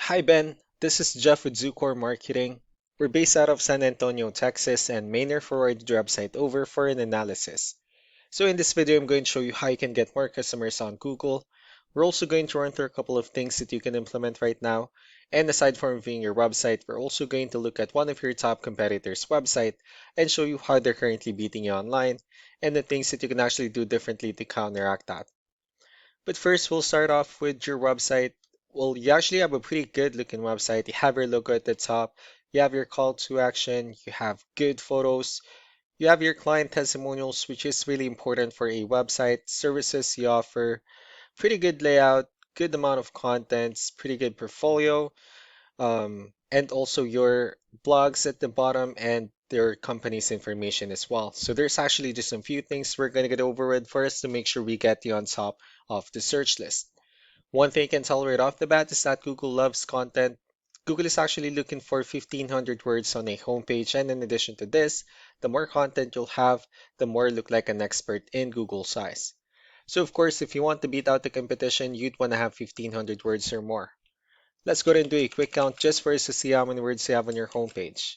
Hi Ben, this is Jeff with Zucor Marketing. We're based out of San Antonio, Texas, and Maynard forwarded your website over for an analysis. So in this video, I'm going to show you how you can get more customers on Google. We're also going to run through a couple of things that you can implement right now. And aside from reviewing your website, we're also going to look at one of your top competitors' website and show you how they're currently beating you online and the things that you can actually do differently to counteract that. But first, we'll start off with your website. Well, you actually have a pretty good looking website. You have your logo at the top, you have your call to action, you have good photos, you have your client testimonials, which is really important for a website, services you offer, pretty good layout, good amount of contents, pretty good portfolio, and also your blogs at the bottom and their company's information as well. So there's actually just a few things we're going to get over with first to make sure we get you on top of the search list. One thing I can tell right off the bat is that Google loves content. Google is actually looking for 1,500 words on a homepage, and in addition to this, the more content you'll have, the more you look like an expert in Google's eyes. So of course, if you want to beat out the competition, you'd want to have 1,500 words or more. Let's go ahead and do a quick count just for us to see how many words you have on your homepage.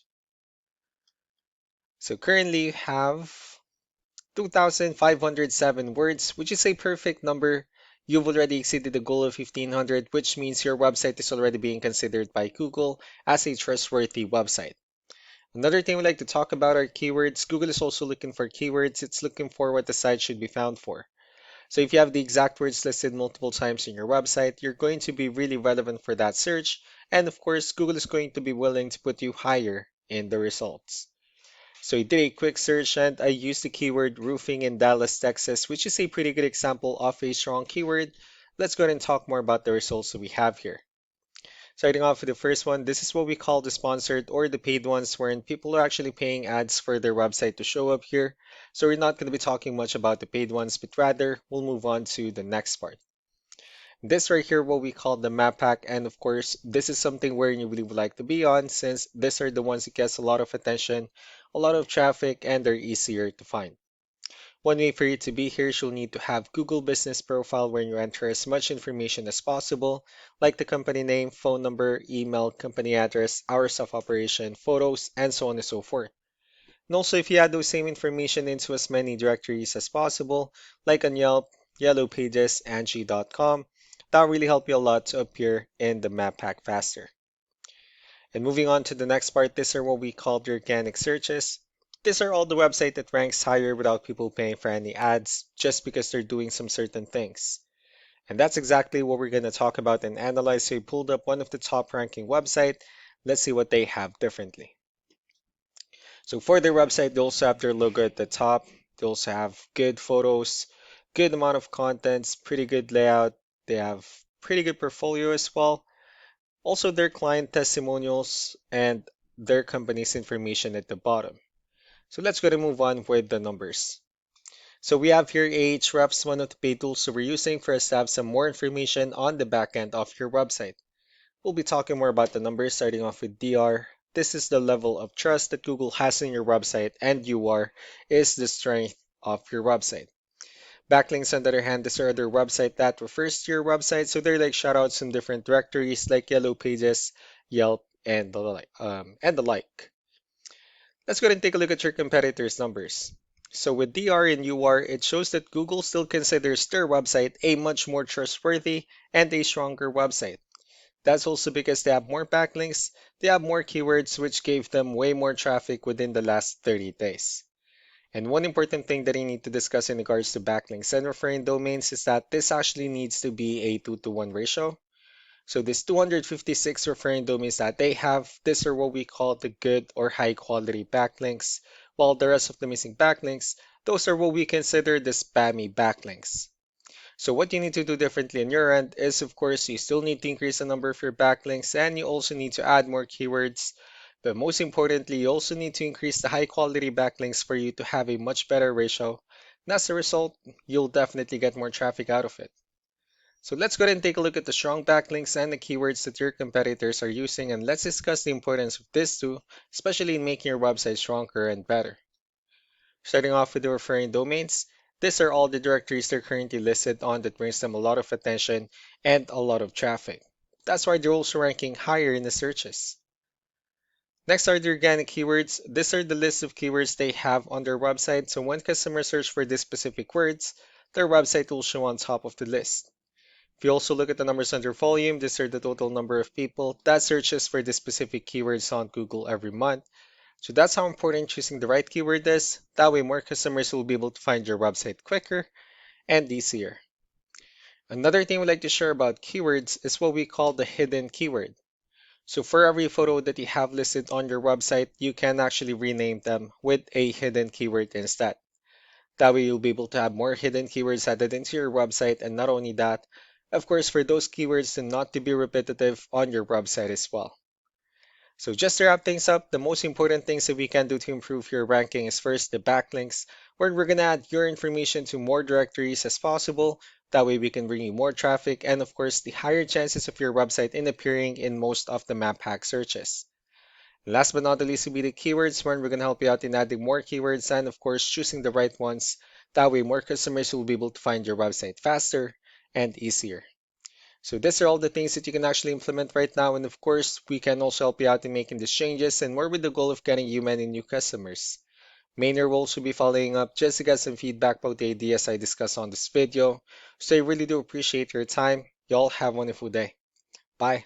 So currently you have 2,507 words, which is a perfect number. You've already exceeded the goal of 1,500, which means your website is already being considered by Google as a trustworthy website. Another thing we like to talk about are keywords. Google is also looking for keywords. It's looking for what the site should be found for. So if you have the exact words listed multiple times in your website, you're going to be really relevant for that search. And of course, Google is going to be willing to put you higher in the results. So I did a quick search and I used the keyword roofing in Dallas, Texas, which is a pretty good example of a strong keyword. Let's go ahead and talk more about the results that we have here. Starting off with the first one, this is what we call the sponsored or the paid ones, wherein people are actually paying ads for their website to show up here. So we're not going to be talking much about the paid ones, but rather we'll move on to the next part. This right here, what we call the map pack, and of course, this is something where you really would like to be on since these are the ones that gets a lot of attention, a lot of traffic, and they're easier to find. One way for you to be here is you'll need to have Google Business Profile where you enter as much information as possible, like the company name, phone number, email, company address, hours of operation, photos, and so on and so forth. And also, if you add those same information into as many directories as possible, like on Yelp, Yellow Pages, Angie.com, that'll really help you a lot to appear in the map pack faster. And moving on to the next part, these are what we call the organic searches. These are all the website that ranks higher without people paying for any ads, just because they're doing some certain things. And that's exactly what we're going to talk about and analyze. So we pulled up one of the top ranking website. Let's see what they have differently. So for their website, they also have their logo at the top. They also have good photos, good amount of contents, pretty good layout. They have pretty good portfolio as well. Also their client testimonials and their company's information at the bottom. So let's go to move on with the numbers. So we have here Ahrefs, one of the paid tools that we're using for us to have some more information on the back end of your website. We'll be talking more about the numbers starting off with DR. This is the level of trust that Google has in your website, and UR is the strength of your website. Backlinks, on the other hand, these are other website that refers to your website, so they're like shoutouts in different directories like Yellow Pages, Yelp, and the like. Let's go ahead and take a look at your competitors' numbers. So with DR and UR, it shows that Google still considers their website a much more trustworthy and a stronger website. That's also because they have more backlinks, they have more keywords, which gave them way more traffic within the last 30 days. And one important thing that I need to discuss in regards to backlinks and referring domains is that this actually needs to be a 2-to-1 ratio. So this 256 referring domains that they have, these are what we call the good or high quality backlinks, while the rest of the missing backlinks, those are what we consider the spammy backlinks. So what you need to do differently on your end is, of course, you still need to increase the number of your backlinks and you also need to add more keywords. But most importantly, you also need to increase the high quality backlinks for you to have a much better ratio. And as a result, you'll definitely get more traffic out of it. So let's go ahead and take a look at the strong backlinks and the keywords that your competitors are using, and let's discuss the importance of this too, especially in making your website stronger and better. Starting off with the referring domains, these are all the directories they're currently listed on that brings them a lot of attention and a lot of traffic. That's why they're also ranking higher in the searches. Next are the organic keywords. These are the list of keywords they have on their website. So when customers search for these specific words, their website will show on top of the list. If you also look at the numbers under volume, these are the total number of people that searches for the specific keywords on Google every month. So that's how important choosing the right keyword is. That way more customers will be able to find your website quicker and easier. Another thing we like to share about keywords is what we call the hidden keyword. So for every photo that you have listed on your website, you can actually rename them with a hidden keyword instead. That way you'll be able to have more hidden keywords added into your website, and not only that, of course, for those keywords to not to be repetitive on your website as well. So just to wrap things up, the most important things that we can do to improve your ranking is first the backlinks, where we're gonna add your information to more directories as possible. That way we can bring you more traffic and of course the higher chances of your website in appearing in most of the map hack searches. Last but not the least will be the keywords, where we're gonna help you out in adding more keywords and of course choosing the right ones. That way more customers will be able to find your website faster and easier. So these are all the things that you can actually implement right now. And of course, we can also help you out in making these changes and more with the goal of getting you many new customers. Maynard will also be following up just to get some feedback about the ideas I discussed on this video. So I really do appreciate your time. Y'all have a wonderful day. Bye.